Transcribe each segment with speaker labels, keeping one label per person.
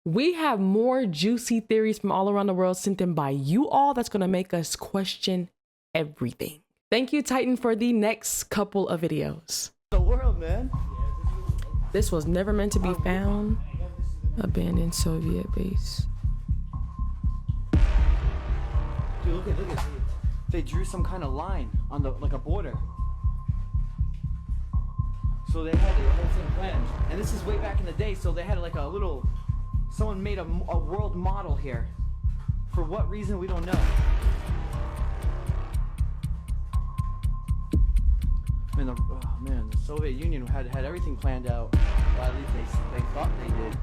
Speaker 1: We have more juicy theories from all around the world sent in by you all that's going to make us question everything. Thank you, Titan, for the next couple of videos.
Speaker 2: The world, man.
Speaker 1: This was never meant to be found. Abandoned Soviet base.
Speaker 2: Dude, look at. They drew some kind of line on the like a border. So they had the whole thing planned, and this is way back in the day. So they had like a little. Someone made a world model here. For what reason, we don't know. Man, the Soviet Union had everything planned out. Well, at least they thought they did.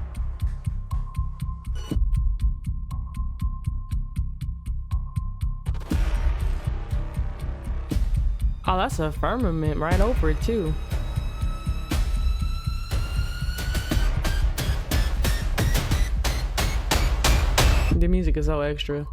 Speaker 1: Oh, that's a firmament right over it too. The music is so extra.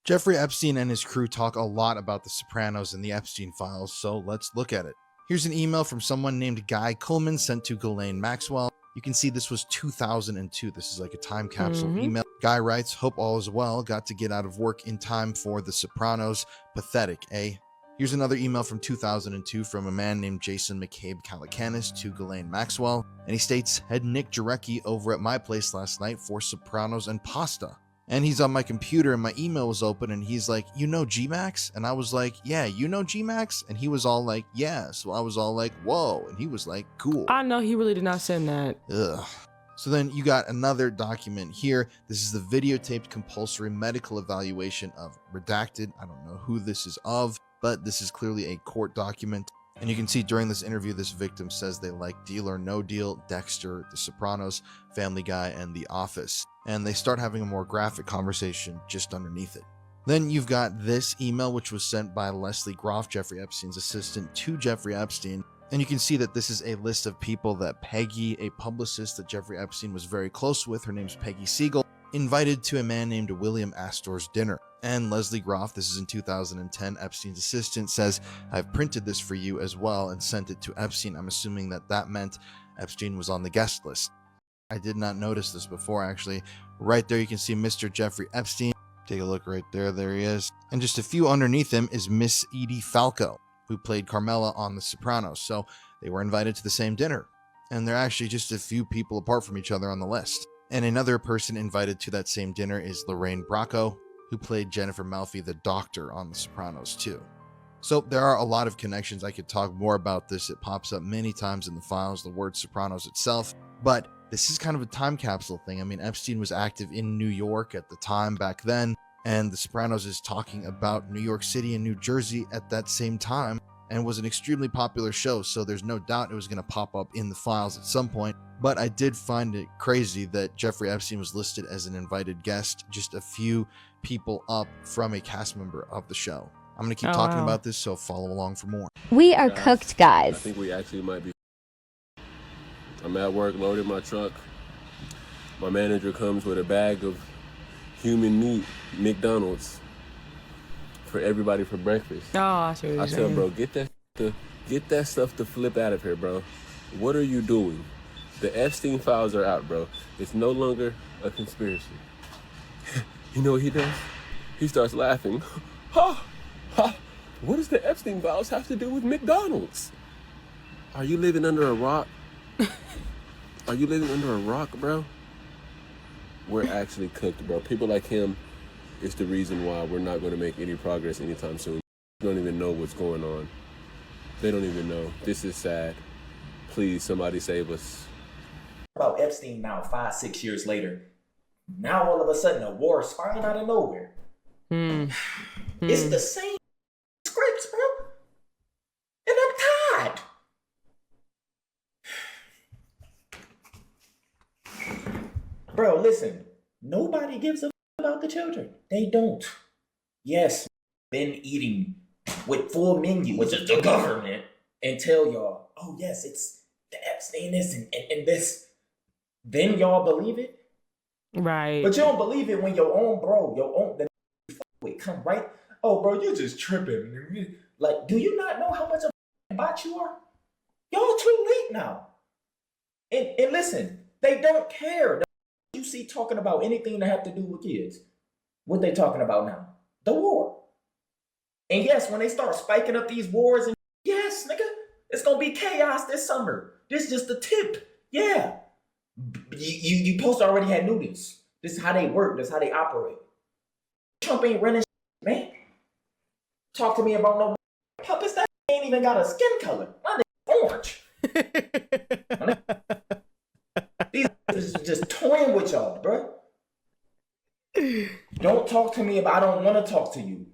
Speaker 3: Jeffrey Epstein and his crew talk a lot about The Sopranos and the Epstein files, so let's look at it. Here's an email from someone named Guy Coleman sent to Ghislaine Maxwell. You can see this was 2002. This is like a time capsule email. Guy writes, "Hope all is well. Got to get out of work in time for The Sopranos. Pathetic, eh?" Here's another email from 2002 from a man named Jason McCabe Calacanis to Ghislaine Maxwell, and he states, "Had Nick Jarecki over at my place last night for Sopranos and pasta." And he's on my computer and my email was open and he's like, "You know G-Max?" And I was like, "Yeah, you know G-Max?" And he was all like, "Yeah." So I was all like, "Whoa." And he was like, "Cool."
Speaker 1: I know he really did not send that.
Speaker 3: Ugh. So then you got another document here. This is the videotaped compulsory medical evaluation of redacted. I don't know who this is of, but this is clearly a court document. And you can see during this interview, this victim says they like Deal or No Deal, Dexter, The Sopranos, Family Guy, and The Office. And they start having a more graphic conversation just underneath it. Then you've got this email, which was sent by Leslie Groff, Jeffrey Epstein's assistant, to Jeffrey Epstein. And you can see that this is a list of people that Peggy, a publicist that Jeffrey Epstein was very close with, her name's Peggy Siegel, invited to a man named William Astor's dinner. And Leslie Groff, this is in 2010, Epstein's assistant, says, "I've printed this for you as well and sent it to Epstein." I'm assuming that meant Epstein was on the guest list. I did not notice this before, actually. Right there you can see Mr. Jeffrey Epstein. Take a look right there. There he is. And just a few underneath him is Miss Edie Falco, who played Carmela on The Sopranos. So they were invited to the same dinner. And they're actually just a few people apart from each other on the list. And another person invited to that same dinner is Lorraine Bracco, who played Jennifer Malfi, the doctor on The Sopranos too. So there are a lot of connections. I could talk more about this. It pops up many times in the files, the word Sopranos itself. But this is kind of a time capsule thing. I mean, Epstein was active in New York at the time back then, and The Sopranos is talking about New York City and New Jersey at that same time, and was an extremely popular show, so there's no doubt it was going to pop up in the files at some point. But I did find it crazy that Jeffrey Epstein was listed as an invited guest, just a few people up from a cast member of the show. I'm going to keep talking about this, so follow along for more.
Speaker 4: We are cooked, guys.
Speaker 5: I think we actually might be. I'm at work, loading my truck. My manager comes with a bag of human meat, McDonald's, for everybody for breakfast.
Speaker 1: Oh, I see what you're
Speaker 5: I
Speaker 1: saying.
Speaker 5: said, bro, get that stuff to flip out of here, bro. What are you doing? The Epstein files are out, bro. It's no longer a conspiracy. You know what he does? He starts laughing. Ha! Ha! What does the Epstein files have to do with McDonald's? Are you living under a rock? Are you living under a rock, bro? We're actually cooked, bro. People like him is the reason why we're not going to make any progress anytime soon. They don't even know what's going on. They don't even know. This is sad. Please, somebody save us.
Speaker 6: About Epstein now, 5-6 years later. Now all of a sudden a war spiraling out of nowhere. It's the same scripts, bro. And I'm tired. Bro, listen. Nobody gives a about the children. They don't. Yes, been eating with full menu, which is the government, and tell y'all, oh yes, it's the Epstein this and this. Then y'all believe it?
Speaker 1: Right.
Speaker 6: But you don't believe it when your own bro, the with come right. Oh, bro, you're just tripping. Like, do you not know how much of a bot you are? Y'all too late now. And listen, they don't care. You see talking about anything that have to do with kids. What they talking about now? The war. And yes, when they start spiking up these wars, and yes, nigga, it's gonna be chaos this summer. This is just the tip. Yeah. You supposed to already had knew this. This is how they work. This is how they operate. Trump ain't running shit, man. Talk to me about no puppets that ain't even got a skin color. My nigga orange. These is just toying with y'all, bro. Don't talk to me about I don't want to talk to you.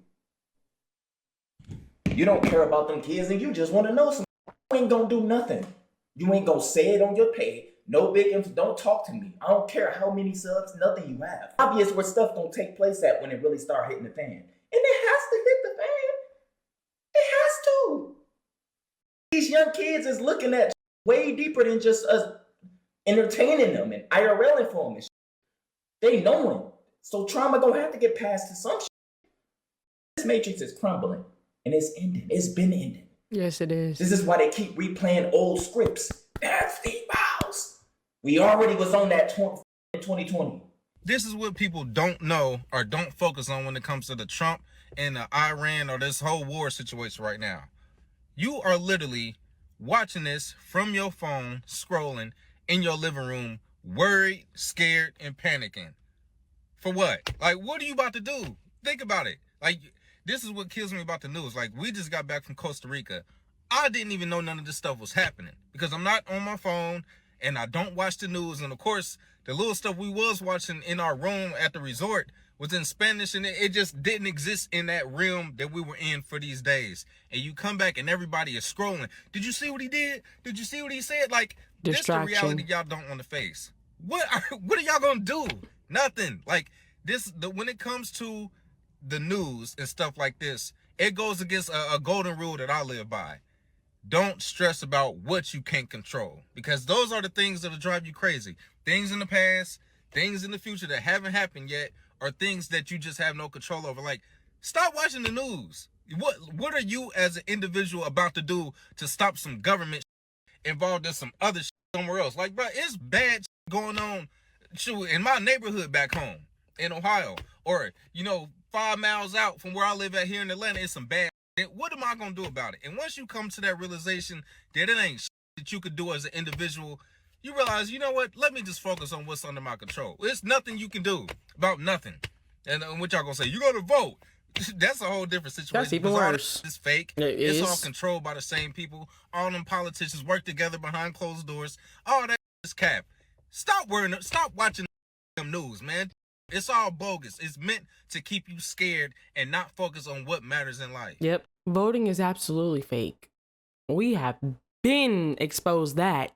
Speaker 6: You don't care about them kids and you just want to know something. You ain't gonna do nothing. You ain't gonna say it on your page. No big info. Don't talk to me. I don't care how many subs, nothing you have. Obvious where stuff gonna take place at when it really start hitting the fan. And it has to hit the fan. It has to. These young kids is looking at way deeper than just us entertaining them and IRLing for them and shit. They knowing. So trauma gonna have to get past to some shit. This matrix is crumbling and it's ending. It's been ending.
Speaker 1: Yes, it is.
Speaker 6: This is why they keep replaying old scripts. Epstein files. We already was on that 2020.
Speaker 4: This is what people don't know or don't focus on when it comes to the Trump and the Iran or this whole war situation right now. You are literally watching this from your phone, scrolling in your living room, worried, scared, and panicking. For what? Like, what are you about to do? Think about it. Like, this is what kills me about the news. Like, we just got back from Costa Rica. I didn't even know none of this stuff was happening because I'm not on my phone and I don't watch the news. And of course, the little stuff we was watching in our room at the resort was in Spanish, and it just didn't exist in that realm that we were in for these days. And you come back and everybody is scrolling. Did you see what he did? Did you see what he said? Like, this is the reality y'all don't want to face. What are y'all gonna do? Nothing. Like, when it comes to the news and stuff like this, it goes against a golden rule that I live by. Don't stress about what you can't control, because those are the things that'll drive you crazy. Things in the past, things in the future that haven't happened yet, or things that you just have no control over. Like, stop watching the news. What are you as an individual about to do to stop some government involved in some other somewhere else? Like, bro, it's bad going on in my neighborhood back home in Ohio, or 5 miles out from where I live at here in Atlanta. It's some bad. What am I gonna do about it? And once you come to that realization that it ain't that you could do as an individual, you realize, you know what? Let me just focus on what's under my control. There's nothing you can do about nothing. And what y'all gonna say? You gotta vote. That's a whole different situation.
Speaker 1: That's even worse.
Speaker 4: It's fake. It's all controlled by the same people. All them politicians work together behind closed doors. All that is cap. Stop worrying. Stop watching them news, man. It's all bogus. It's meant to keep you scared and not focus on what matters in life.
Speaker 1: Yep. Voting is absolutely fake. We have been exposed that.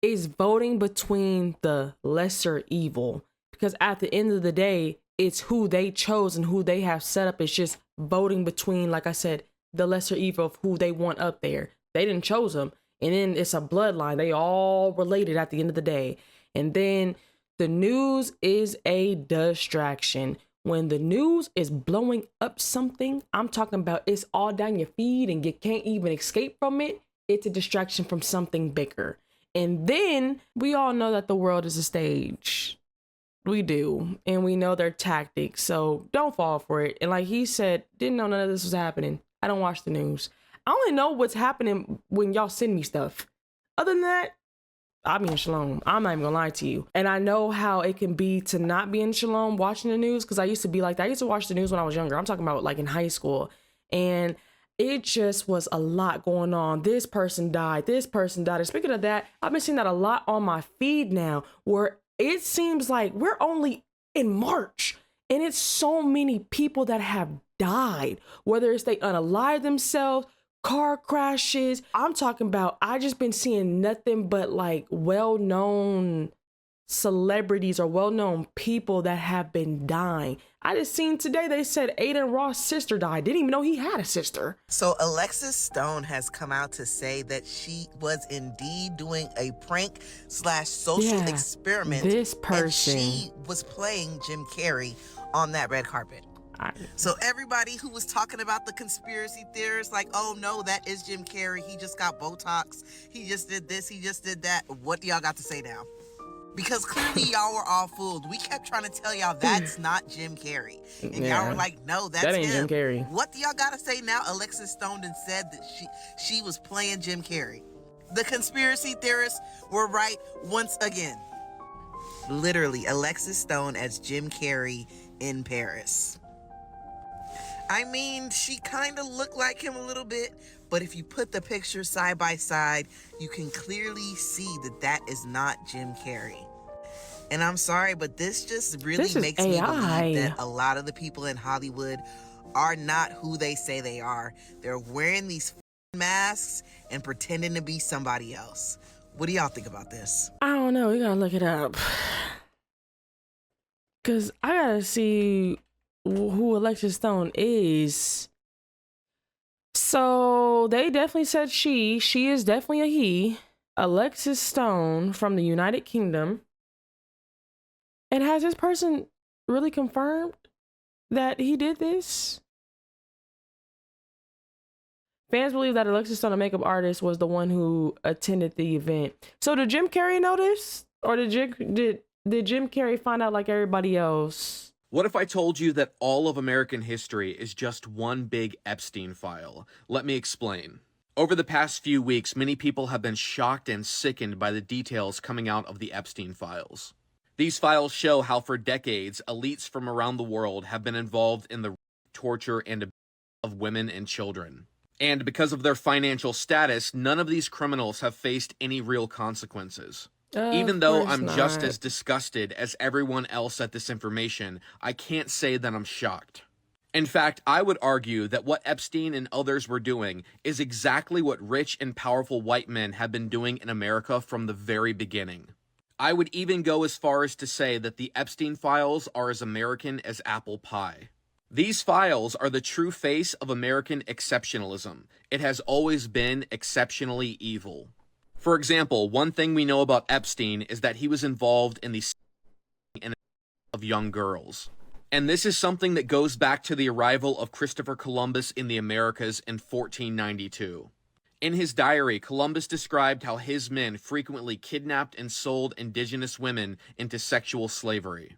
Speaker 1: Is voting between the lesser evil. Because at the end of the day, it's who they chose and who they have set up. It's just voting between, like I said, the lesser evil of who they want up there. They didn't chose them. And then it's a bloodline. They all related at the end of the day. And then the news is a distraction. When the news is blowing up something, I'm talking about it's all down your feed and you can't even escape from it. It's a distraction from something bigger. And then we all know that the world is a stage. We do. And we know their tactics. So don't fall for it. And like he said, didn't know none of this was happening. I don't watch the news. I only know what's happening when y'all send me stuff. Other than that, I'll be in shalom. I'm not even gonna lie to you. And I know how it can be to not be in shalom watching the news, because I used to be like that. I used to watch the news when I was younger. I'm talking about like in high school. And it just was a lot going on. This person died. This person died. And speaking of that, I've been seeing that a lot on my feed now, where it seems like we're only in March and it's so many people that have died, whether it's they unalive themselves, car crashes. I'm talking about, I just been seeing nothing but like well-known celebrities or well-known people that have been dying. I just seen today they said Aiden Ross' sister died. Didn't even know he had a sister.
Speaker 7: So Alexis Stone has come out to say that she was indeed doing a prank / social experiment.
Speaker 1: This person.
Speaker 7: And she was playing Jim Carrey on that red carpet. So everybody who was talking about the conspiracy theorists, like, oh no, that is Jim Carrey. He just got Botox. He just did this. He just did that. What do y'all got to say now? Because clearly y'all were all fooled. We kept trying to tell y'all that's not Jim Carrey. And y'all were like, no, that's
Speaker 1: that ain't
Speaker 7: him.
Speaker 1: Jim Carrey.
Speaker 7: What do y'all got to say now? Alexis Stone said that she was playing Jim Carrey. The conspiracy theorists were right once again. Literally, Alexis Stone as Jim Carrey in Paris. I mean, she kind of looked like him a little bit, but if you put the pictures side by side, you can clearly see that that is not Jim Carrey. And I'm sorry, but this just really makes me believe that a lot of the people in Hollywood are not who they say they are. They're wearing these masks and pretending to be somebody else. What do y'all think about this?
Speaker 1: I don't know. We gotta look it up. Because I gotta see who Alexis Stone is. So they definitely said she. She is definitely a he. Alexis Stone from the United Kingdom. And has this person really confirmed that he did this? Fans believe that Alexis Stone, a makeup artist, was the one who attended the event. So did Jim Carrey know this? Or did Jim Carrey find out like everybody else?
Speaker 8: What if I told you that all of American history is just one big Epstein file? Let me explain. Over the past few weeks, many people have been shocked and sickened by the details coming out of the Epstein files. These files show how for decades, elites from around the world have been involved in the torture and abuse of women and children. And because of their financial status, none of these criminals have faced any real consequences. Even though I'm just as disgusted as everyone else at this information, I can't say that I'm shocked. In fact, I would argue that what Epstein and others were doing is exactly what rich and powerful white men have been doing in America from the very beginning. I would even go as far as to say that the Epstein files are as American as apple pie. These files are the true face of American exceptionalism. It has always been exceptionally evil. For example, one thing we know about Epstein is that he was involved in the of young girls. And this is something that goes back to the arrival of Christopher Columbus in the Americas in 1492. In his diary, Columbus described how his men frequently kidnapped and sold indigenous women into sexual slavery.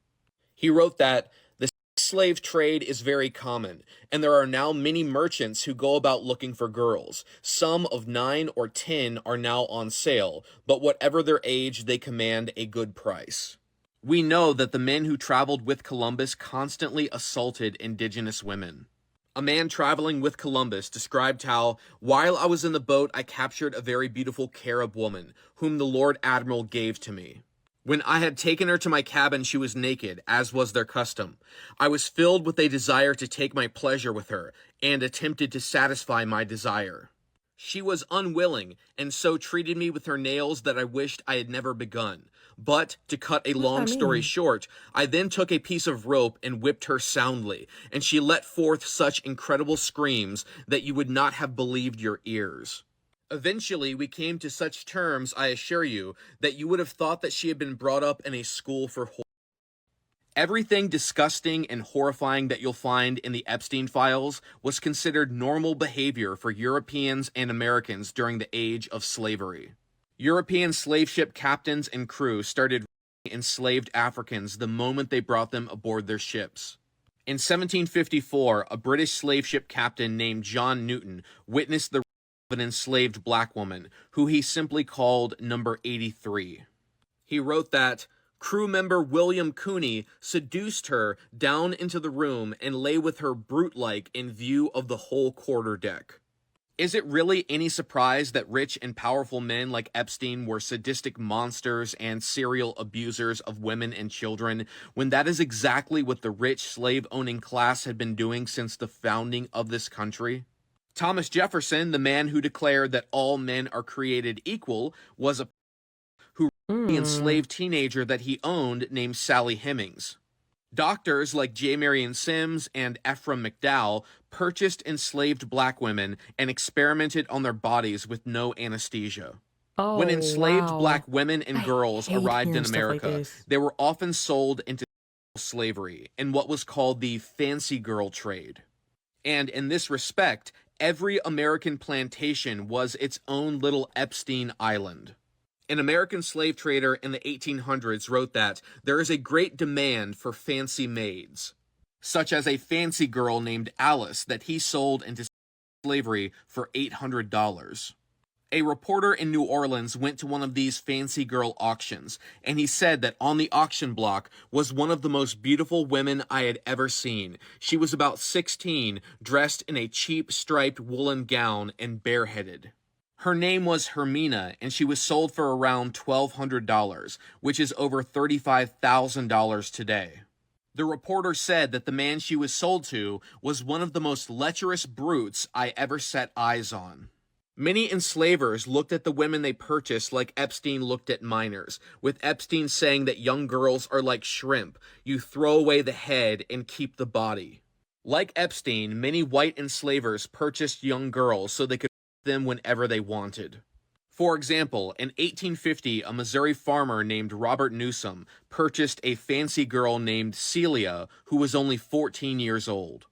Speaker 8: He wrote that the slave trade is very common, and there are now many merchants who go about looking for girls. Some of 9 or 10 are now on sale, but whatever their age, they command a good price. We know that the men who traveled with Columbus constantly assaulted indigenous women. A man traveling with Columbus described how, while I was in the boat, I captured a very beautiful Carib woman, whom the Lord Admiral gave to me. When I had taken her to my cabin, she was naked, as was their custom. I was filled with a desire to take my pleasure with her, and attempted to satisfy my desire. She was unwilling, and so treated me with her nails that I wished I had never begun. But, to cut a long story short, I then took a piece of rope and whipped her soundly, and she let forth such incredible screams that you would not have believed your ears. Eventually, we came to such terms, I assure you, that you would have thought that she had been brought up in a school for horror. Everything disgusting and horrifying that you'll find in the Epstein files was considered normal behavior for Europeans and Americans during the age of slavery. European slave ship captains and crew started enslaved Africans the moment they brought them aboard their ships. In 1754, a British slave ship captain named John Newton witnessed the of an enslaved black woman, who he simply called number 83. He wrote that crew member William Cooney seduced her down into the room and lay with her brute-like in view of the whole quarterdeck. Is it really any surprise that rich and powerful men like Epstein were sadistic monsters and serial abusers of women and children, when that is exactly what the rich slave-owning class had been doing since the founding of this country? Thomas Jefferson, the man who declared that all men are created equal, was a the enslaved teenager that he owned named Sally Hemings. Doctors like J. Marion Sims and Ephraim McDowell purchased enslaved black women and experimented on their bodies with no anesthesia. When enslaved black women and girls arrived in America, they were often sold into slavery in what was called the fancy girl trade. And in this respect, every American plantation was its own little Epstein Island. An American slave trader in the 1800s wrote that there is a great demand for fancy maids, such as a fancy girl named Alice that he sold into slavery for $800. A reporter in New Orleans went to one of these fancy girl auctions, and he said that on the auction block was one of the most beautiful women I had ever seen. She was about 16, dressed in a cheap striped woolen gown and bareheaded. Her name was Hermina, and she was sold for around $1,200, which is over $35,000 today. The reporter said that the man she was sold to was one of the most lecherous brutes I ever set eyes on. Many enslavers looked at the women they purchased like Epstein looked at minors, with Epstein saying that young girls are like shrimp. You throw away the head and keep the body. Like Epstein, many white enslavers purchased young girls so they could them whenever they wanted. For example, in 1850, a Missouri farmer named Robert Newsom purchased a fancy girl named Celia, who was only 14 years old.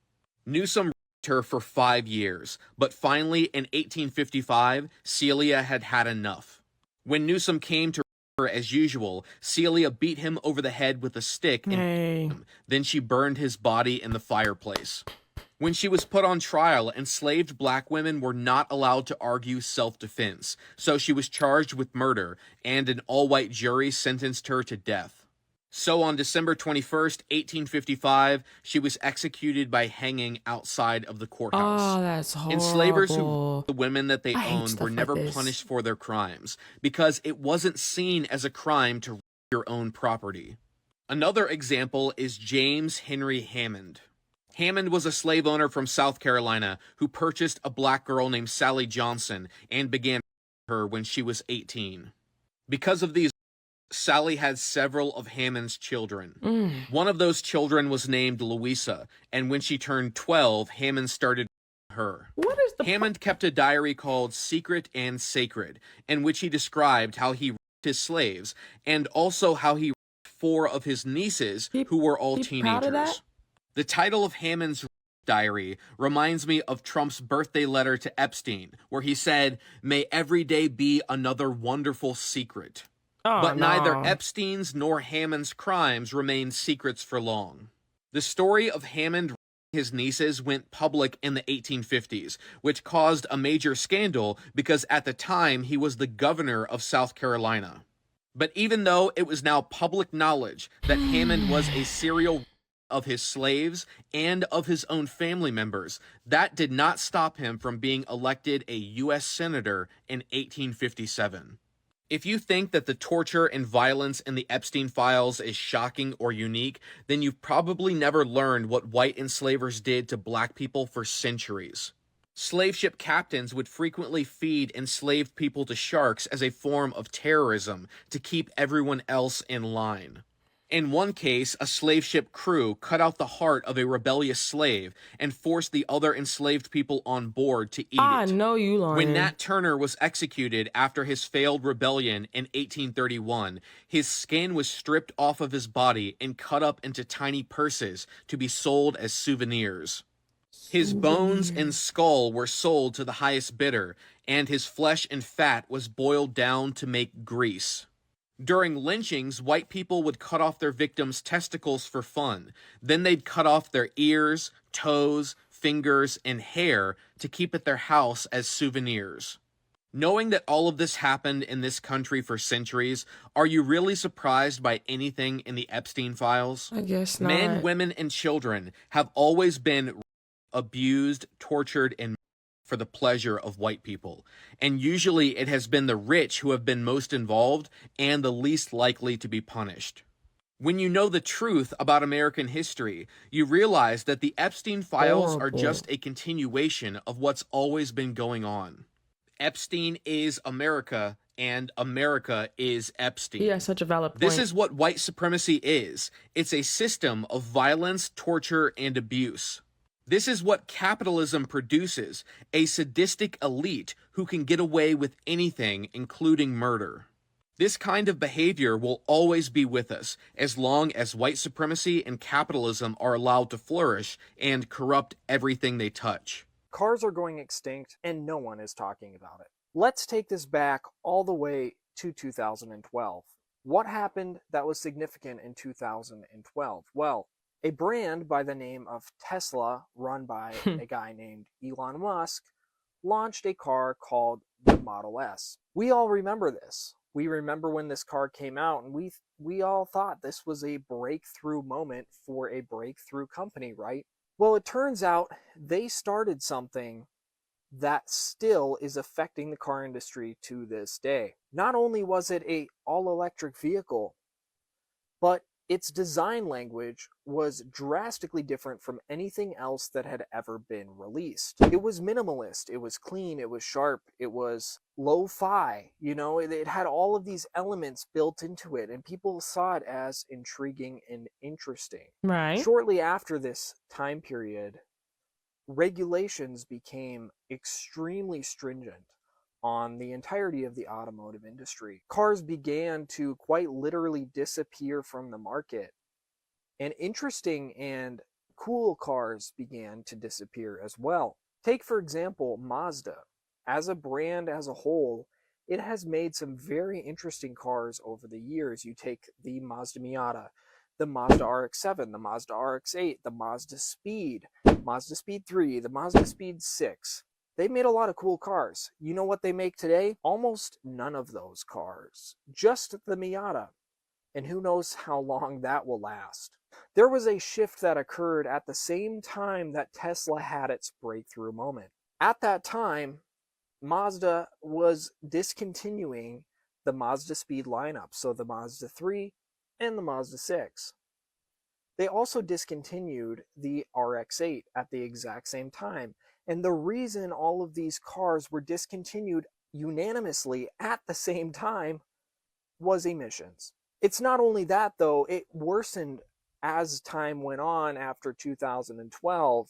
Speaker 8: Newsom her for 5 years, but finally in 1855, Celia had had enough. When Newsom came to her as usual, Celia beat him over the head with a stick and then she burned his body in the fireplace. When she was put on trial, enslaved black women were not allowed to argue self-defense, so she was charged with murder, and an all-white jury sentenced her to death. So on December 21st, 1855, she was executed by hanging outside of the courthouse.
Speaker 1: Oh, that's horrible.
Speaker 8: Enslavers who the women that they owned were never punished for their crimes because it wasn't seen as a crime to your own property. Another example is James Henry Hammond. Hammond was a slave owner from South Carolina who purchased a black girl named Sally Johnson and began her when she was 18. Because of these, Sally had several of Hammond's children. One of those children was named Louisa, and when she turned 12, Hammond started her.
Speaker 1: What is the
Speaker 8: Hammond kept a diary called Secret and Sacred, in which he described how he raped his slaves, and also how he raped 4 of his nieces who were all teenagers. The title of Hammond's diary reminds me of Trump's birthday letter to Epstein, where he said, "May every day be another wonderful secret." But neither Epstein's nor Hammond's crimes remained secrets for long. The story of Hammond and his nieces went public in the 1850s, which caused a major scandal because at the time he was the governor of South Carolina. But even though it was now public knowledge that Hammond was a serial of his slaves and of his own family members, that did not stop him from being elected a U.S. Senator in 1857. If you think that the torture and violence in the Epstein files is shocking or unique, then you've probably never learned what white enslavers did to black people for centuries. Slave ship captains would frequently feed enslaved people to sharks as a form of terrorism to keep everyone else in line. In one case, a slave ship crew cut out the heart of a rebellious slave and forced the other enslaved people on board to eat it.
Speaker 1: I know you lying.
Speaker 8: When Nat Turner was executed after his failed rebellion in 1831, his skin was stripped off of his body and cut up into tiny purses to be sold as souvenirs. His bones and skull were sold to the highest bidder, and his flesh and fat was boiled down to make grease. During lynchings, white people would cut off their victims' testicles for fun. Then they'd cut off their ears, toes, fingers, and hair to keep at their house as souvenirs. Knowing that all of this happened in this country for centuries, are you really surprised by anything in the Epstein files?
Speaker 1: I guess not.
Speaker 8: Men, women, and children have always been abused, tortured, and for the pleasure of white people. And usually it has been the rich who have been most involved and the least likely to be punished. When you know the truth about American history, you realize that the Epstein files are just a continuation of what's always been going on. Epstein is America, and America is Epstein.
Speaker 1: Yeah, such a valid point.
Speaker 8: This is what white supremacy is. It's a system of violence, torture, and abuse. This is what capitalism produces, a sadistic elite who can get away with anything, including murder. This kind of behavior will always be with us as long as white supremacy and capitalism are allowed to flourish and corrupt everything they touch.
Speaker 9: Cars are going extinct and no one is talking about it. Let's take this back all the way to 2012. What happened that was significant in 2012? Well, a brand by the name of Tesla, run by a guy named Elon Musk, launched a car called the Model S. We all remember this. We remember when this car came out, and we all thought this was a breakthrough moment for a breakthrough company, right? Well, it turns out they started something that still is affecting the car industry to this day. Not only was it a all-electric vehicle, but its design language was drastically different from anything else that had ever been released. It was minimalist, it was clean, it was sharp, it was lo-fi, you know, it had all of these elements built into it, and people saw it as intriguing and interesting.
Speaker 1: Right.
Speaker 9: Shortly after this time period, regulations became extremely stringent on the entirety of the automotive industry. Cars began to quite literally disappear from the market, and interesting and cool cars began to disappear as well. Take, for example, Mazda. As a brand as a whole, it has made some very interesting cars over the years. You take the Mazda Miata, the Mazda RX-7, the Mazda RX-8, the Mazda Speed 3, the Mazda Speed 6. They made a lot of cool cars. You know what they make today? Almost none of those cars. Just the Miata. And who knows how long that will last. There was a shift that occurred at the same time that Tesla had its breakthrough moment. At that time, Mazda was discontinuing the Mazda Speed lineup, so the Mazda 3 and the Mazda 6. They also discontinued the RX-8 at the exact same time. And the reason all of these cars were discontinued unanimously at the same time was emissions. It's not only that, though, it worsened as time went on after 2012.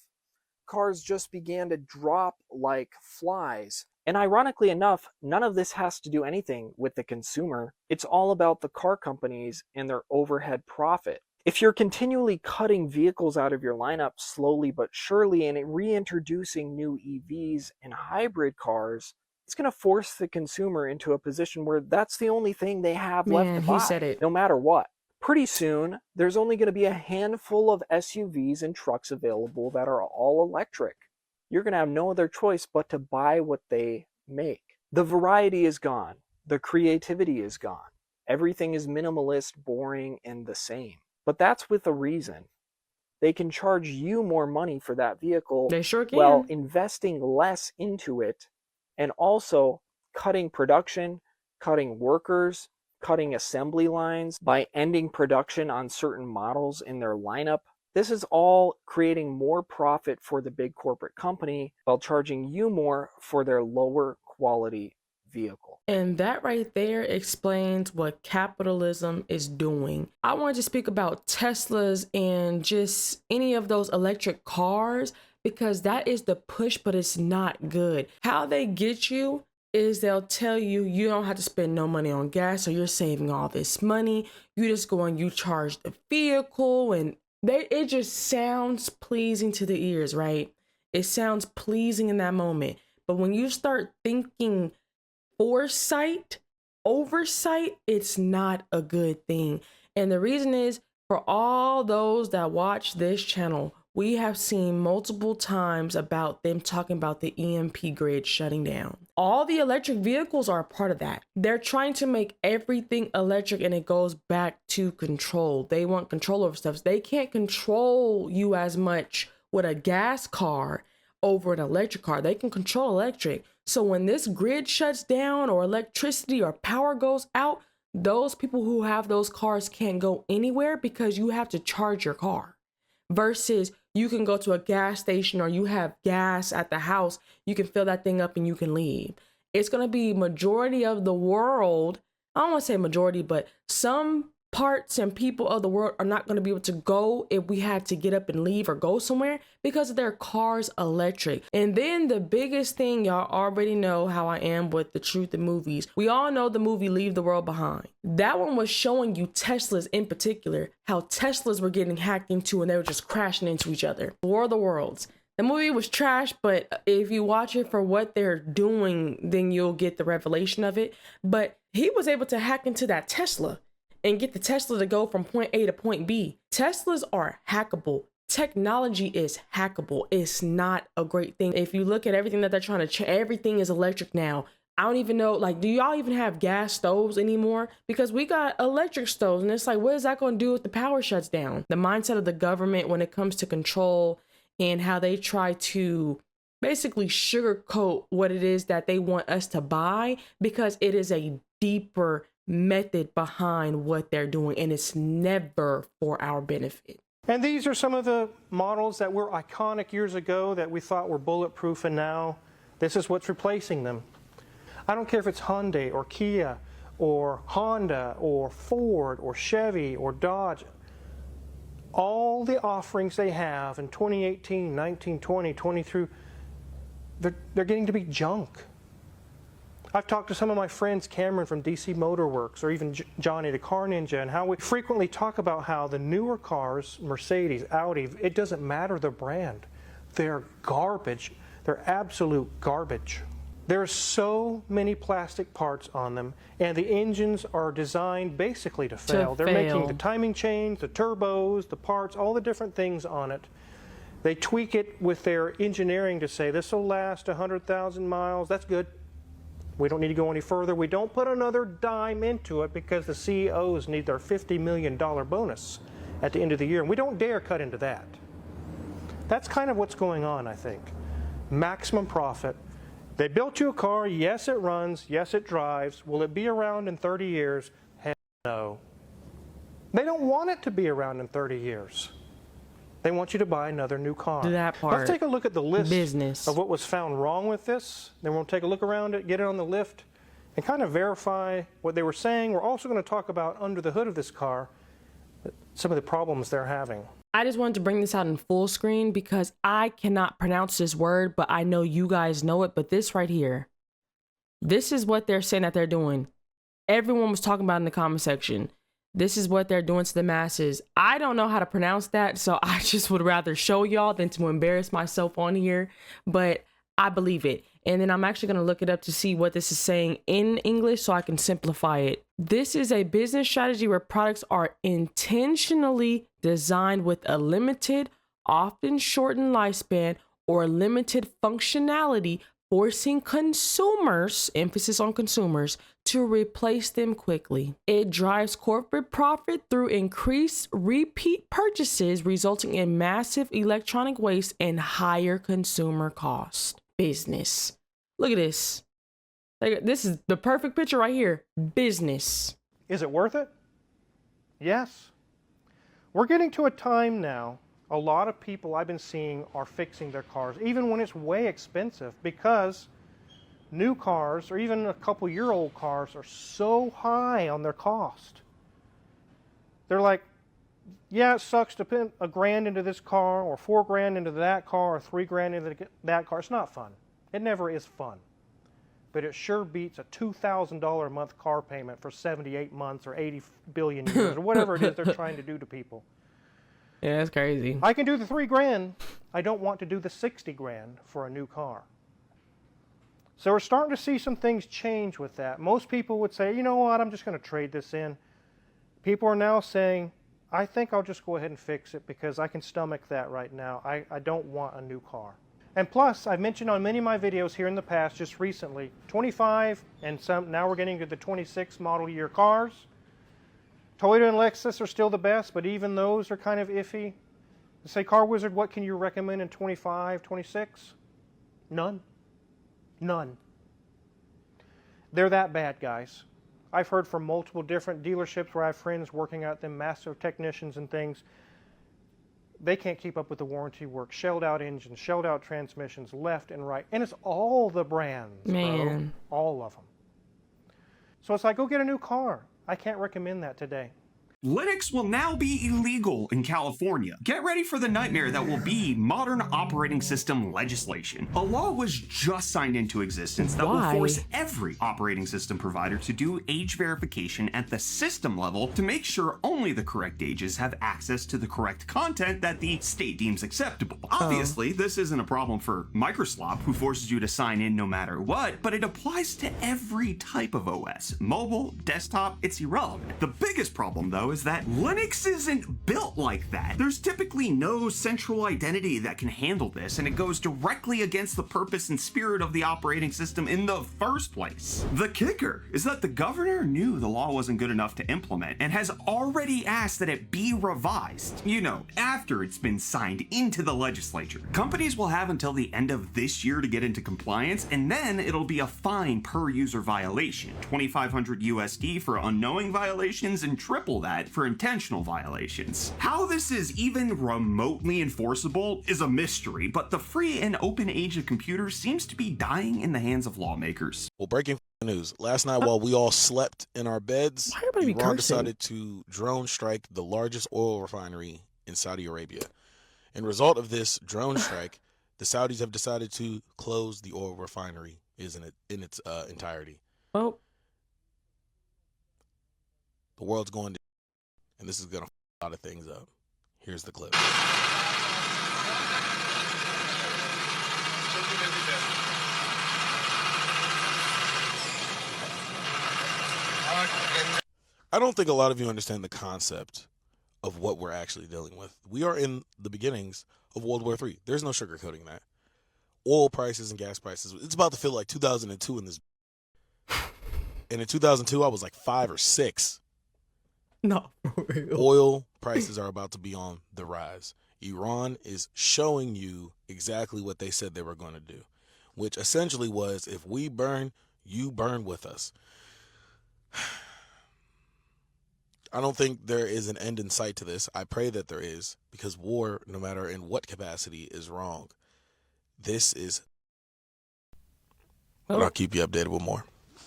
Speaker 9: Cars just began to drop like flies. And ironically enough, none of this has to do anything with the consumer. It's all about the car companies and their overhead profit. If you're continually cutting vehicles out of your lineup slowly but surely and reintroducing new EVs and hybrid cars, it's going to force the consumer into a position where that's the only thing they have left to buy,
Speaker 1: he said it.
Speaker 9: no matter what. Pretty soon, there's only going to be a handful of SUVs and trucks available that are all electric. You're going to have no other choice but to buy what they make. The variety is gone. The creativity is gone. Everything is minimalist, boring, and the same. But that's with a reason. They can charge you more money for that vehicle.
Speaker 1: They sure can.
Speaker 9: While investing less into it and also cutting production, cutting workers, cutting assembly lines by ending production on certain models in their lineup. This is all creating more profit for the big corporate company while charging you more for their lower quality vehicle.
Speaker 1: And that right there explains what capitalism is doing. I wanted to speak about Teslas and just any of those electric cars because that is the push, but it's not good. How they get you is they'll tell you you don't have to spend no money on gas, so you're saving all this money. You just go and you charge the vehicle, and it just sounds pleasing to the ears, right? It sounds pleasing in that moment. But when you start thinking oversight, it's not a good thing. And the reason is, for all those that watch this channel, we have seen multiple times about them talking about the EMP grid shutting down. All the electric vehicles are a part of that. They're trying to make everything electric, and it goes back to control. They want control over stuff. They can't control you as much with a gas car over an electric car. They can control electric. So when this grid shuts down or electricity or power goes out, those people who have those cars can't go anywhere because you have to charge your car. Versus you can go to a gas station or you have gas at the house, you can fill that thing up and you can leave. It's going to be majority of the world. I don't want to say majority, but some parts and people of the world are not going to be able to go if we had to get up and leave or go somewhere because their cars electric. And then the biggest thing, y'all already know how I am with the truth in movies. We all know the movie Leave the World Behind. That one was showing you Teslas in particular, how Teslas were getting hacked into and they were just crashing into each other. War of the Worlds. The movie was trash, but if you watch it for what they're doing, then you'll get the revelation of it. But he was able to hack into that Tesla and get the Tesla to go from point A to point B. Teslas are hackable. Technology is hackable. It's not a great thing. If you look at everything that they're trying to everything is electric now. I don't even know, like, do y'all even have gas stoves anymore? Because we got electric stoves, and it's like, what is that going to do if the power shuts down? The mindset of the government when it comes to control and how they try to basically sugarcoat what it is that they want us to buy, because it is a deeper method behind what they're doing, and it's never for our benefit.
Speaker 10: And these are some of the models that were iconic years ago that we thought were bulletproof, and now this is what's replacing them. I don't care if it's Hyundai or Kia or Honda or Ford or Chevy or Dodge. All the offerings they have in 2018, 19, 20, 23, they're getting to be junk. I've talked to some of my friends, Cameron from DC Motor Works, or even Johnny the Car Ninja, and how we frequently talk about how the newer cars, Mercedes, Audi, it doesn't matter the brand. They're garbage. They're absolute garbage. There's so many plastic parts on them, and the engines are designed basically to fail. They're making the timing chains, the turbos, the parts, all the different things on it. They tweak it with their engineering to say this will last 100,000 miles. That's good. We don't need to go any further. We don't put another dime into it because the CEOs need their $50 million bonus at the end of the year, and we don't dare cut into that. That's kind of what's going on, I think. Maximum profit. They built you a car. Yes, it runs. Yes, it drives. Will it be around in 30 years? Hell no. They don't want it to be around in 30 years. They want you to buy another new car.
Speaker 1: That part.
Speaker 10: Let's take a look at the list
Speaker 1: Business.
Speaker 10: of what was found wrong with this. Then we'll take a look around it, get it on the lift, and kind of verify what they were saying. We're also going to talk about under the hood of this car, some of the problems they're having.
Speaker 1: I just wanted to bring this out in full screen because I cannot pronounce this word, but I know you guys know it. But this right here, this is what they're saying that they're doing. Everyone was talking about it in the comment section. This is what they're doing to the masses. I don't know how to pronounce that, so I just would rather show y'all than to embarrass myself on here, but I believe it. And then I'm actually going to look it up to see what this is saying in English so I can simplify it. This is a business strategy where products are intentionally designed with a limited, often shortened lifespan or limited functionality, forcing consumers, emphasis on consumers, to replace them quickly. It drives corporate profit through increased repeat purchases, resulting in massive electronic waste and higher consumer cost. Business. Look at this. Like, this is the perfect picture right here. Business.
Speaker 10: Is it worth it? Yes. We're getting to a time now, a lot of people I've been seeing are fixing their cars, even when it's way expensive, because new cars or even a couple-year-old cars are so high on their cost. They're like, yeah, it sucks to put $1,000 into this car or $4,000 into that car or $3,000 into that car. It's not fun. It never is fun. But it sure beats a $2,000 a month car payment for 78 months or 80 billion years or whatever it is they're trying to do to people.
Speaker 1: Yeah, that's crazy.
Speaker 10: I can do the $3,000. I don't want to do the $60,000 for a new car. So we're starting to see some things change with that. Most people would say, you know what, I'm just going to trade this in. People are now saying, I think I'll just go ahead and fix it because I can stomach that right now. I don't want a new car. And plus, I've mentioned on many of my videos here in the past, just recently, 25 and some, now we're getting to the 26 model year cars. Toyota and Lexus are still the best, but even those are kind of iffy. Say, Car Wizard, what can you recommend in 25, 26? None. None. They're that bad, guys. I've heard from multiple different dealerships where I have friends working at them, master technicians and things. They can't keep up with the warranty work. Shelled out engines, shelled out transmissions, left and right. And it's all the brands,
Speaker 1: Man.
Speaker 10: bro. All of them. So it's like, go get a new car. I can't recommend that today.
Speaker 11: Linux will now be illegal in California. Get ready for the nightmare that will be modern operating system legislation. A law was just signed into existence that will force every operating system provider to do age verification at the system level to make sure only the correct ages have access to the correct content that the state deems acceptable. Obviously, this isn't a problem for Microsoft, who forces you to sign in no matter what, but it applies to every type of OS. Mobile, desktop, it's irrelevant. The biggest problem, though, is that Linux isn't built like that. There's typically no central identity that can handle this, and it goes directly against the purpose and spirit of the operating system in the first place. The kicker is that the governor knew the law wasn't good enough to implement and has already asked that it be revised, you know, after it's been signed into the legislature. Companies will have until the end of this year to get into compliance, and then it'll be a fine per user violation, $2,500 USD for unknowing violations and triple that for intentional violations. How this is even remotely enforceable is a mystery, but the free and open age of computers seems to be dying in the hands of lawmakers.
Speaker 12: Well, breaking news. Last night while we all slept in our beds, Iran decided to drone strike the largest oil refinery in Saudi Arabia. In result of this drone strike, the Saudis have decided to close the oil refinery in its entirety.
Speaker 1: Oh.
Speaker 12: The world's going to, and this is going to f a lot of things up. Here's the clip. I don't think a lot of you understand the concept of what we're actually dealing with. We are in the beginnings of World War III. There's no sugarcoating that. Oil prices and gas prices, it's about to feel like 2002 in this. And in 2002, I was like 5 or 6.
Speaker 1: No, for real.
Speaker 12: Oil prices are about to be on the rise. Iran is showing you exactly what they said they were going to do, which essentially was, if we burn, you burn with us. I don't think there is an end in sight to this. I pray that there is, because war, no matter in what capacity, is wrong. This is... But I'll keep you updated with more.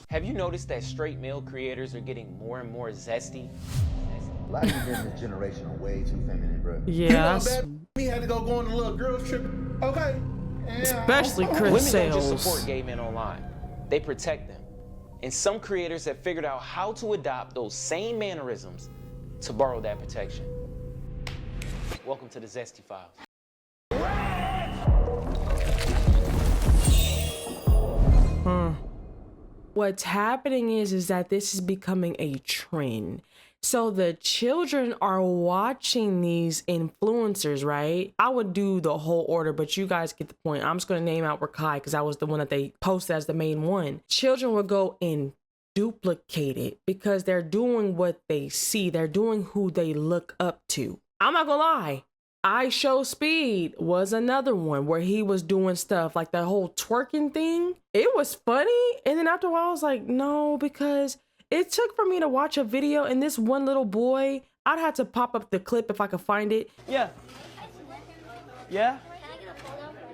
Speaker 13: Have you noticed that straight male creators are getting more and more zesty?
Speaker 14: A lot of you in this generation are way too feminine, bro.
Speaker 1: Yeah.
Speaker 15: Me had to go on a little girls trip. Okay.
Speaker 1: Especially Chris
Speaker 13: Women
Speaker 1: Sales.
Speaker 13: don't just support gay men online. They protect them. And some creators have figured out how to adopt those same mannerisms to borrow that protection. Welcome to the Zesty Files.
Speaker 1: What's happening is that this is becoming a trend. So the children are watching these influencers, right? I would do the whole order, but you guys get the point. I'm just going to name out Perkyy because that was the one that they posted as the main one. Children would go and duplicate it because they're doing what they see. They're doing who they look up to. I'm not going to lie. I Show Speed was another one where he was doing stuff like that whole twerking thing. It was funny. And then after a while, I was like, no, because it took for me to watch a video and this one little boy, I'd have to pop up the clip if I could find it.
Speaker 16: Yeah. Yeah?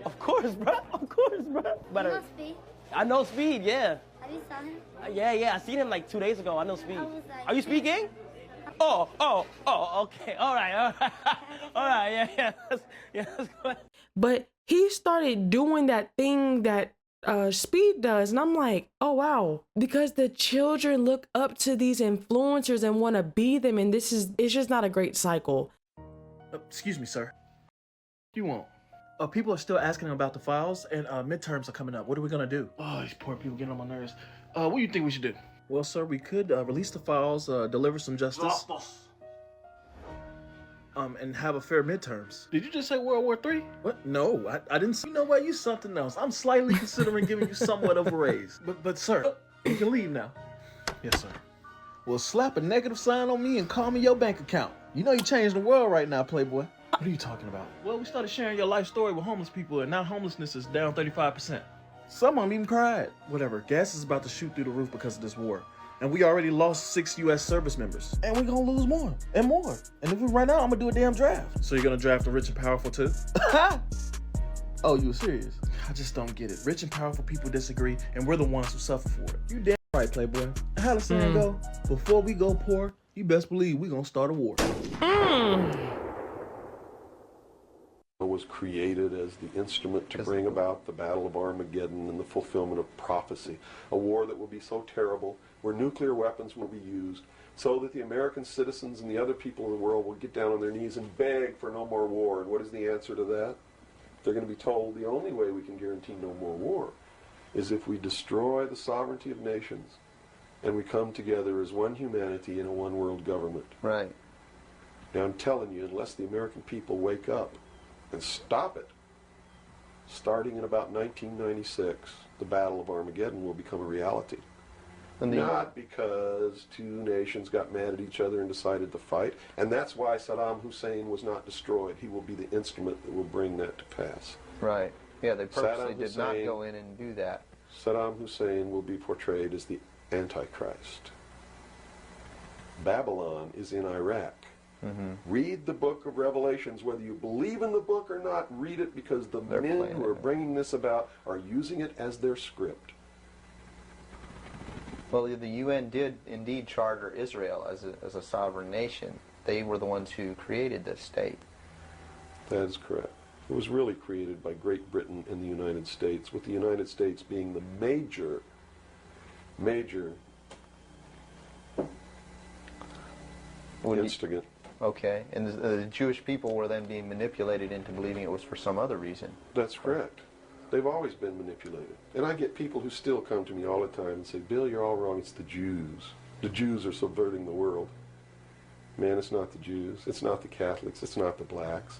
Speaker 16: Of course, bro. Of course, bro. But,
Speaker 17: you know Speed?
Speaker 16: I know Speed, yeah.
Speaker 17: Have you saw him?
Speaker 16: Yeah. I seen him like 2 days ago. I know Speed. Are you Speed gang? Oh, okay. All right. All right, yeah. Let's go.
Speaker 1: But he started doing that thing that Speed does, and I'm like, oh wow, because the children look up to these influencers and want to be them, and it's just not a great cycle.
Speaker 18: Excuse me, sir. What do you want? People are still asking about the files, and midterms are coming up. What are we gonna do? Oh, these poor people getting on my nerves. What do you think we should do? Well, sir, we could release the files, deliver some justice, and have a fair midterms. Did you just say World War III? What? No, I didn't see. You know what? You something else. I'm slightly considering giving you somewhat of a raise. But sir, you can leave now. Yes, sir. Well, slap a negative sign on me and call me your bank account. You know you changed the world right now, Playboy. What are you talking about? Well, we started sharing your life story with homeless people, and now homelessness is down 35%. Some of them even cried. Whatever, gas is about to shoot through the roof because of this war. And we already lost 6 U.S. service members. And we're gonna lose more and more. And if we run out, I'm gonna do a damn draft. So you're gonna draft the rich and powerful too? Oh, you were serious? I just don't get it. Rich and powerful people disagree, and we're the ones who suffer for it. You damn right, Playboy. And how the saying go? Before we go poor, you best believe we're gonna start a war.
Speaker 17: Was created as the instrument to bring about the Battle of Armageddon and the fulfillment of prophecy, a war that will be so terrible, where nuclear weapons will be used, so that the American citizens and the other people in the world will get down on their knees and beg for no more war. And what is the answer to that? They're going to be told the only way we can guarantee no more war is if we destroy the sovereignty of nations and we come together as one humanity in a one world government.
Speaker 2: Right.
Speaker 17: Now I'm telling you, unless the American people wake up and stop it, starting in about 1996, the Battle of Armageddon will become a reality. Not because two nations got mad at each other and decided to fight, and that's why Saddam Hussein was not destroyed. He will be the instrument that will bring that to pass.
Speaker 2: Right. Yeah, they purposely did not go in and do that.
Speaker 17: Saddam Hussein will be portrayed as the Antichrist. Babylon is in Iraq. Read the book of Revelations. Whether you believe in the book or not, read it, because the men who are bringing this about are using it as their script.
Speaker 2: Well, the UN did indeed charter Israel as a sovereign nation. They were the ones who created this state.
Speaker 17: That is correct. It was really created by Great Britain and the United States, with the United States being the major instigant.
Speaker 2: Okay, and the Jewish people were then being manipulated into believing it was for some other reason.
Speaker 17: That's correct. They've always been manipulated. And I get people who still come to me all the time and say, Bill, you're all wrong. It's the Jews. The Jews are subverting the world. Man, it's not the Jews. It's not the Catholics. It's not the blacks.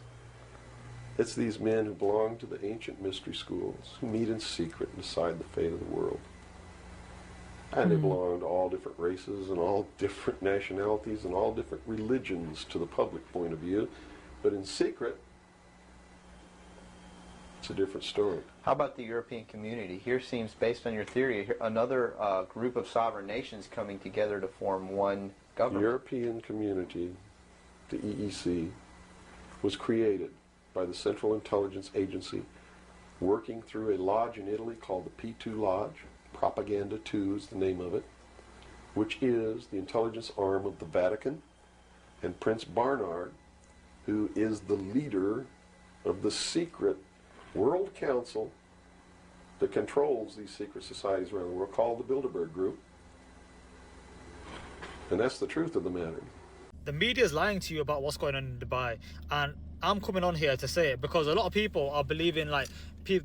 Speaker 17: It's these men who belong to the ancient mystery schools, who meet in secret and decide the fate of the world. And they belong to all different races and all different nationalities and all different religions to the public point of view. But in secret, it's a different story.
Speaker 2: How about the European community? Here seems, based on your theory, another group of sovereign nations coming together to form one government.
Speaker 17: The European community, the EEC, was created by the Central Intelligence Agency, working through a lodge in Italy called the P2 Lodge. Propaganda 2 is the name of it, which is the intelligence arm of the Vatican, and Prince Bernard, who is the leader of the secret World Council that controls these secret societies around the world, called the Bilderberg Group. And that's the truth of the matter.
Speaker 19: The media is lying to you about what's going on in Dubai, and I'm coming on here to say it because a lot of people are believing like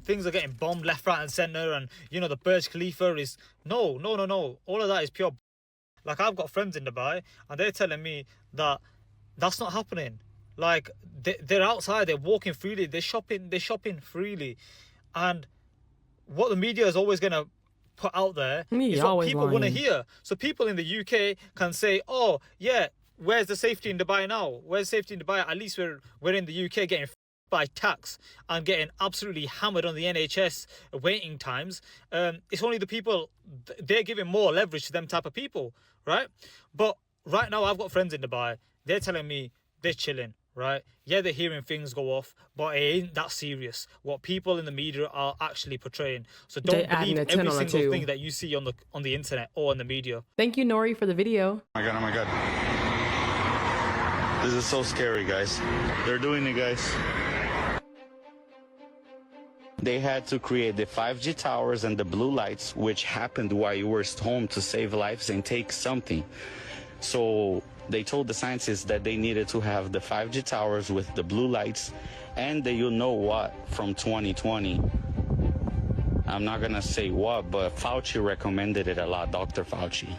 Speaker 19: things are getting bombed left, right and center, and you know the Burj Khalifa is no. All of that is pure. Like, I've got friends in Dubai and they're telling me that that's not happening. Like, they're outside, they're walking freely, they're shopping freely, and what the media is always going to put out there is what people want to hear. So people in the UK can say, oh yeah, where's the safety in Dubai now? Where's safety in Dubai? At least we're in the UK getting by tax and getting absolutely hammered on the NHS waiting times. It's only the people, they're giving more leverage to them type of people, right? But right now I've got friends in Dubai, they're telling me they're chilling, right? Yeah, they're hearing things go off, but it ain't that serious what people in the media are actually portraying. So don't believe every single thing that you see on the internet or in the media.
Speaker 1: Thank you, Nori, for the video.
Speaker 20: Oh my god. This is so scary, guys. They're doing it, guys. They had to create the 5G towers and the blue lights, which happened while you were home, to save lives and take something. So they told the scientists that they needed to have the 5G towers with the blue lights and the you-know-what from 2020. I'm not going to say what, but Fauci recommended it a lot, Dr. Fauci.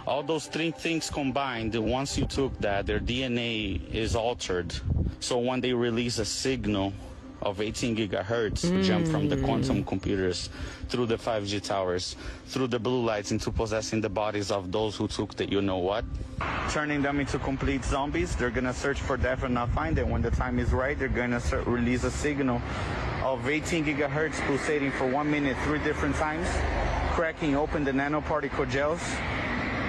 Speaker 20: All those three things combined, once you took that, their DNA is altered. So when they release a signal of 18 gigahertz, jump from the quantum computers through the 5G towers, through the blue lights, into possessing the bodies of those who took the you-know-what, turning them into complete zombies. They're going to search for death and not find it. When the time is right, they're going to release a signal of 18 gigahertz pulsating for 1 minute 3 different times, cracking open the nanoparticle gels.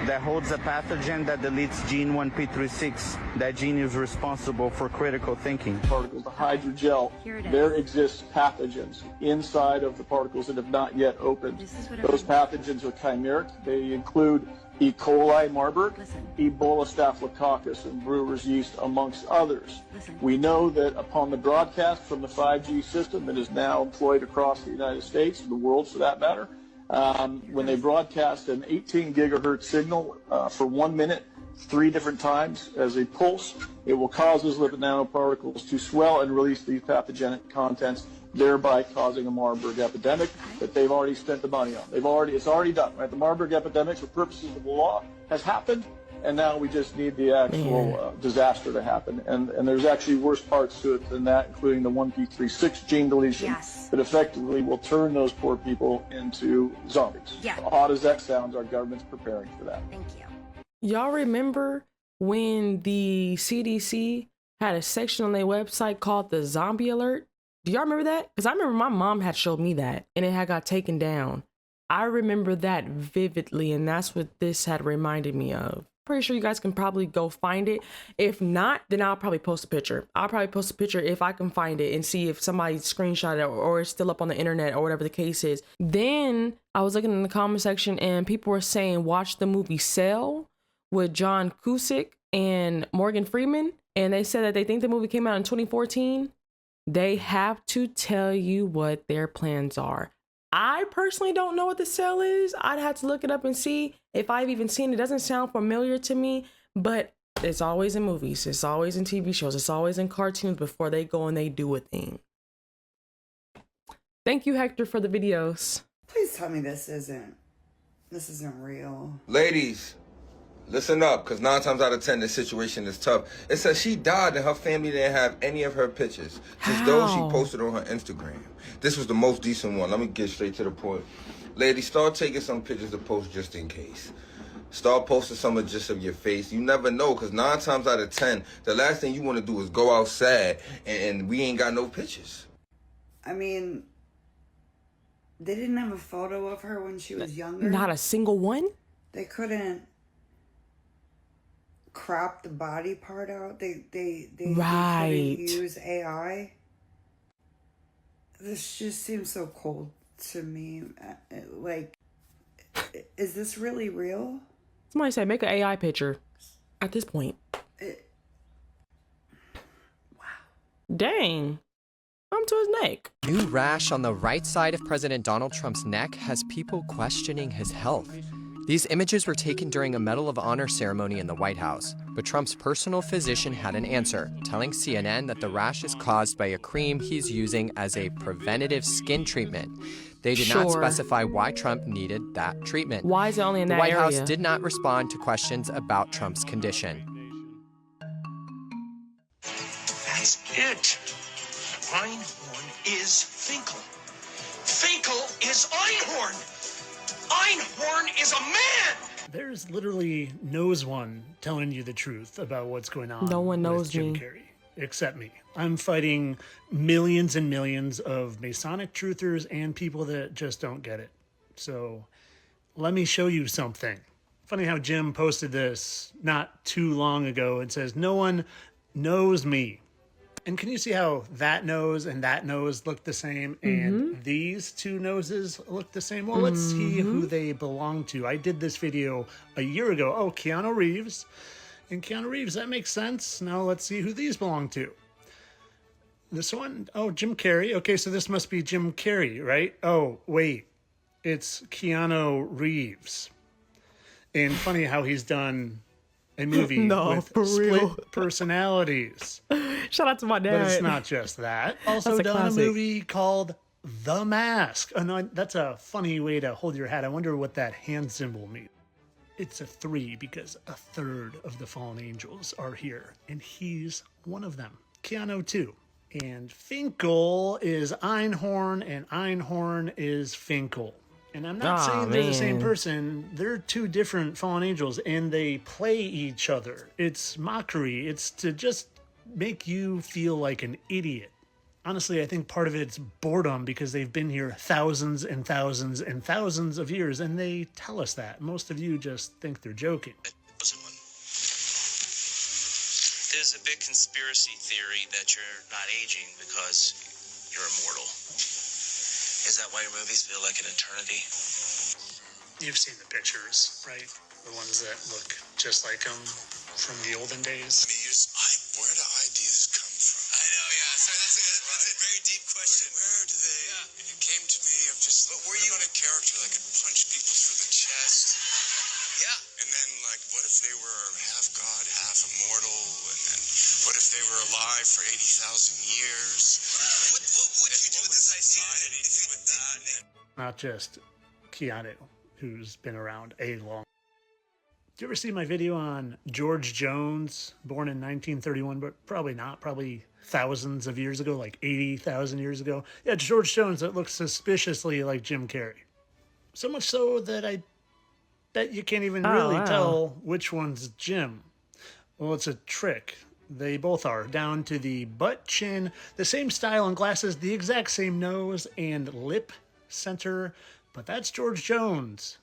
Speaker 20: that holds a pathogen that deletes gene 1p36. That gene is responsible for critical thinking.
Speaker 21: Particles, the hydrogel, there exists pathogens inside of the particles that have not yet opened. Those pathogens are chimeric. They include E. coli, Marburg, Ebola staphylococcus, and brewer's yeast, amongst others. We know that upon the broadcast from the 5G system that is now employed across the United States, and the world for that matter, when they broadcast an 18 gigahertz signal for 1 minute, 3 different times as a pulse, it will cause those lipid nanoparticles to swell and release these pathogenic contents, thereby causing a Marburg epidemic that they've already spent the money on. It's already done, right? The Marburg epidemic, for purposes of the law, has happened, and now we just need the actual disaster to happen. And there's actually worse parts to it than that, including the 1p36 gene deletion that effectively will turn those poor people into zombies. Odd as that sounds, our government's preparing for that.
Speaker 22: Thank you.
Speaker 1: Y'all remember when the CDC had a section on their website called the Zombie Alert? Do y'all remember that? Because I remember my mom had showed me that and it had got taken down. I remember that vividly, and that's what this had reminded me of. Pretty sure you guys can probably go find it. If not, then I'll probably post a picture. I'll probably post a picture if I can find it and see if somebody screenshot it or it's still up on the internet or whatever the case is. Then I was looking in the comment section and people were saying, watch the movie Cell with John Cusack and Morgan Freeman. And they said that they think the movie came out in 2014. They have to tell you what their plans are. I personally don't know what the Cell is. I'd have to look it up and see if I've even seen it. It doesn't sound familiar to me, but it's always in movies. It's always in TV shows. It's always in cartoons before they go and they do a thing. Thank you, Hector, for the videos.
Speaker 23: Please tell me this isn't real.
Speaker 24: Ladies, listen up, because 9 times out of 10, this situation is tough. It says she died and her family didn't have any of her pictures. Just those she posted on her Instagram. This was the most decent one. Let me get straight to the point. Ladies, start taking some pictures to post just in case. Start posting some of just of your face. You never know, because 9 times out of 10, the last thing you want to do is go outside and we ain't got no pictures.
Speaker 23: I mean, they didn't have a photo of her when she was younger?
Speaker 1: Not a single one?
Speaker 23: They couldn't crop the body part out. They couldn't use AI. This just seems so cold to me. Like, is this really real?
Speaker 1: Somebody said make an AI picture at this point.
Speaker 23: Wow.
Speaker 1: Dang. I'm to his neck.
Speaker 25: New rash on the right side of President Donald Trump's neck has people questioning his health. These images were taken during a Medal of Honor ceremony in the White House, but Trump's personal physician had an answer, telling CNN that the rash is caused by a cream he's using as a preventative skin treatment. They did not specify why Trump needed that treatment.
Speaker 1: Why is it only in that
Speaker 25: area? The White
Speaker 1: area?
Speaker 25: House did not respond to questions about Trump's condition.
Speaker 26: That's it. Einhorn is Finkel. Finkel is Einhorn. Einhorn is a man!
Speaker 27: There's literally no one telling you the truth about what's going on.
Speaker 1: No one knows
Speaker 27: with Jim
Speaker 1: me.
Speaker 27: Carrey, except me. I'm fighting millions and millions of Masonic truthers and people that just don't get it. So let me show you something. Funny how Jim posted this not too long ago and says, no one knows me. And can you see how that nose and that nose look the same and these two noses look the same? Well, let's see who they belong to. I did this video a year ago. Oh, Keanu Reeves. And Keanu Reeves, that makes sense. Now let's see who these belong to. This one, oh, Jim Carrey. Okay, so this must be Jim Carrey, right? Oh, wait, it's Keanu Reeves. And funny how he's done a movie with split personalities.
Speaker 1: Shout out to my dad.
Speaker 27: But it's not just that. Also done a movie called The Mask. Oh, no, that's a funny way to hold your hat. I wonder what that hand symbol means. It's a 3 because a third of the fallen angels are here. And he's one of them. Keanu too. And Finkel is Einhorn and Einhorn is Finkel. And I'm not saying they're the same person. They're two different fallen angels and they play each other. It's mockery. It's to just make you feel like an idiot. Honestly, I think part of it's boredom because they've been here thousands and thousands and thousands of years, and they tell us that. Most of you just think they're joking.
Speaker 3: There's a big conspiracy theory that you're not aging because you're immortal. Is that why your movies feel like an eternity?
Speaker 27: You've seen the pictures, right? The ones that look just like them from the olden days.
Speaker 3: I mean, where do ideas come from? I know, yeah. Sorry, that's a very deep question. Where do they? Yeah. It came to me of just. But were you in a character that could punch people through the chest? Yeah. And then, like, what if they were half god, half immortal? And then, what if they were alive for 80,000 years? What would you do with this idea? With that?
Speaker 27: Not just Keanu, who's been around a long. Did you ever see my video on George Jones, born in 1931, but probably not, probably thousands of years ago, like 80,000 years ago? Yeah, George Jones that looks suspiciously like Jim Carrey. So much so that I bet you can't even really tell which one's Jim. Well, it's a trick. They both are, down to the butt, chin, the same style and glasses, the exact same nose and lip center, but that's George Jones.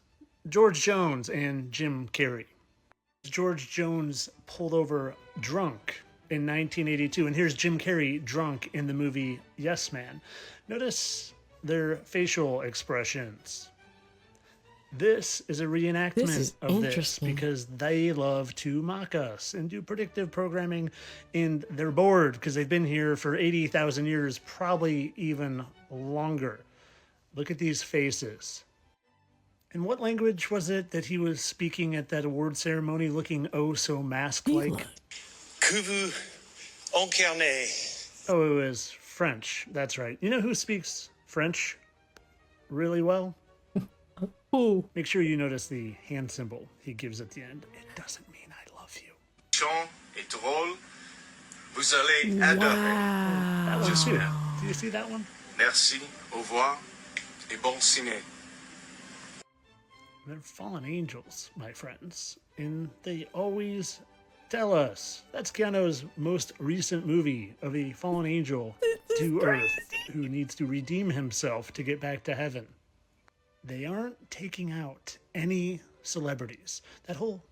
Speaker 27: George Jones and Jim Carrey. George Jones pulled over drunk in 1982, and here's Jim Carrey drunk in the movie Yes Man. Notice their facial expressions. This is a reenactment of this because they love to mock us and do predictive programming, and they're bored because they've been here for 80,000 years, probably even longer. Look at these faces. And what language was it that he was speaking at that award ceremony looking oh so mask-like?
Speaker 3: Kuvu Oncarne.
Speaker 27: Oh, it was French. That's right. You know who speaks French really well? Who? Make sure you notice the hand symbol he gives at the end. It doesn't mean I love you.
Speaker 3: Chant et drôle. Vous allez adorer.
Speaker 27: That one too. Do you see that one?
Speaker 3: Merci, au revoir, et bon ciné.
Speaker 27: They're fallen angels, my friends, and they always tell us. That's Keanu's most recent movie of a fallen angel to Earth who needs to redeem himself to get back to heaven. They aren't taking out any celebrities. That whole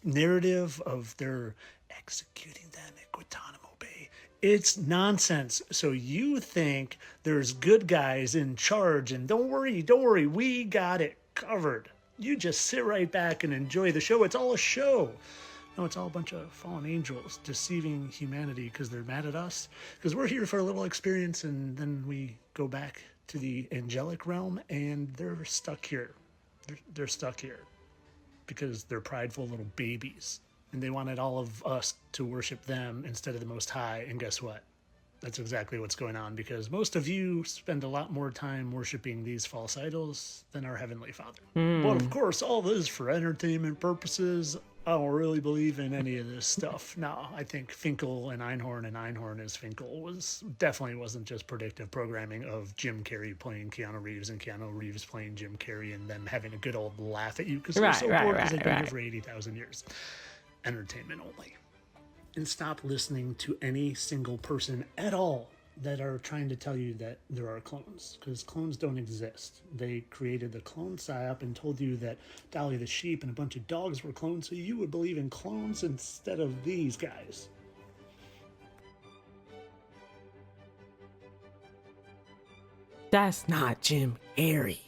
Speaker 27: narrative of they're executing them at Guantanamo Bay, it's nonsense. So you think there's good guys in charge, and don't worry, we got it covered. You just sit right back and enjoy the show. It's all a show. No, it's all a bunch of fallen angels deceiving humanity because they're mad at us. Because we're here for a little experience, and then we go back to the angelic realm, and they're stuck here. They're stuck here because they're prideful little babies, and they wanted all of us to worship them instead of the Most High. And guess what? That's exactly what's going on, because most of you spend a lot more time worshiping these false idols than our Heavenly Father. But of course, all this for entertainment purposes. I don't really believe in any of this stuff. No, I think Finkel and Einhorn as Finkel definitely wasn't just predictive programming of Jim Carrey playing Keanu Reeves and Keanu Reeves playing Jim Carrey and them having a good old laugh at you because they're so bored because they've been here for 80,000 years. Entertainment only. And stop listening to any single person at all that are trying to tell you that there are clones, because clones don't exist. They created the clone psyop and told you that Dolly the sheep and a bunch of dogs were clones, so you would believe in clones instead of these guys.
Speaker 1: That's not Jim Carrey.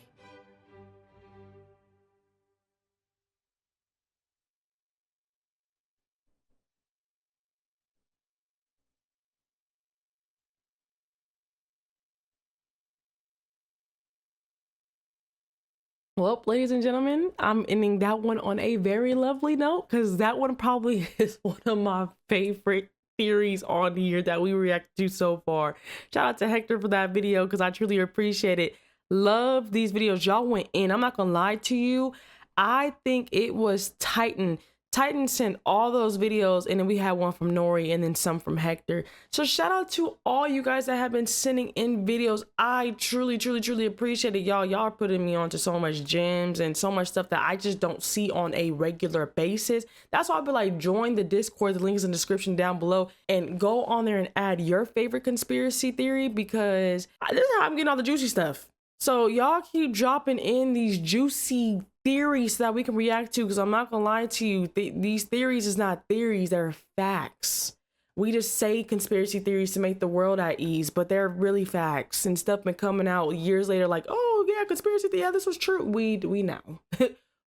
Speaker 1: Well, ladies and gentlemen, I'm ending that one on a very lovely note because that one probably is one of my favorite theories on here that we reacted to so far. Shout out to Hector for that video because I truly appreciate it. Love these videos. Y'all went in. I'm not gonna lie to you. I think it was Titan Titan sent all those videos, and then we had one from Nori and then some from Hector. So shout out to all you guys that have been sending in videos. I truly, truly, truly appreciate it, y'all. Y'all are putting me onto so much gems and so much stuff that I just don't see on a regular basis. That's why I'll be like, join the Discord. The link is in the description down below, and go on there and add your favorite conspiracy theory, because this is how I'm getting all the juicy stuff. So y'all keep dropping in these juicy theories so that we can react to, because I'm not gonna lie to you, these theories is not theories, they're facts. We just say conspiracy theories to make the world at ease, but they're really facts, and stuff been coming out years later like, oh yeah, conspiracy theory, yeah, this was true. We know.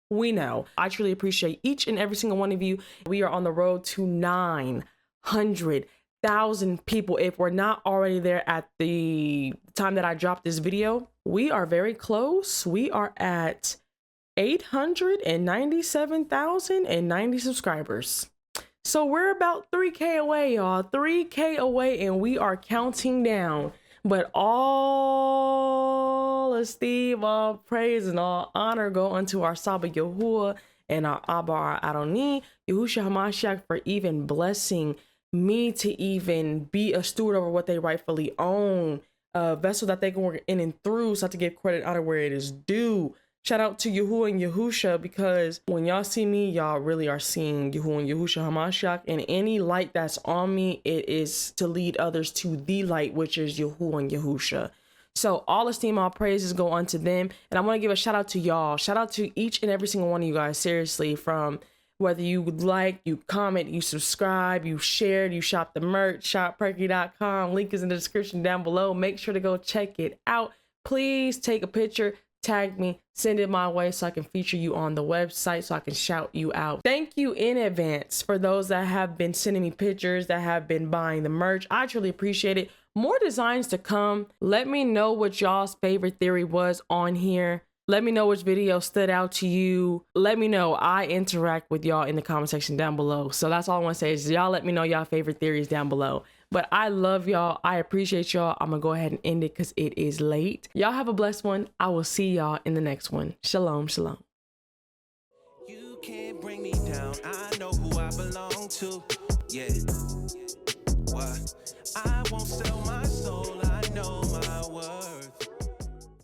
Speaker 1: We know. I truly appreciate each and every single one of you. We are on the road to 900,000 people. If we're not already there at the time that I dropped this video, we are very close. We are at 897,090 subscribers. So we're about 3K away, y'all. 3K away, and we are counting down. But all esteem, all praise, and all honor go unto our Saba Yahuwah and our Abba, our Adoni, Yahusha Hamashiach, for even blessing me to even be a steward over what they rightfully own, a vessel that they can work in and through, so I have to give credit out of where it is due. Shout out to Yahuwah and Yahusha, because when y'all see me, y'all really are seeing Yahuwah and Yahusha Hamashiach, and any light that's on me, it is to lead others to the light, which is Yahuwah and Yahusha. So all esteem, all praises go unto them. And I want to give a shout out to y'all. Shout out to each and every single one of you guys, seriously, from whether you like, you comment, you subscribe, you shared, you shop the merch, shopperkyy.com. Link is in the description down below. Make sure to go check it out. Please take a picture, tag me, send it my way so I can feature you on the website, so I can shout you out. Thank you in advance for those that have been sending me pictures, that have been buying the merch. I truly appreciate it. More designs to come. Let me know what y'all's favorite theory was on here. Let me know which video stood out to you. Let me know. I interact with y'all in the comment section down below. So that's all I want to say is y'all let me know y'all favorite theories down below. But I love y'all. I appreciate y'all. I'm going to go ahead and end it because it is late. Y'all have a blessed one. I will see y'all in the next one. Shalom, shalom.
Speaker 4: You can't bring me down. I know who I belong to. Yeah. What? I won't sell my soul. I know my worth.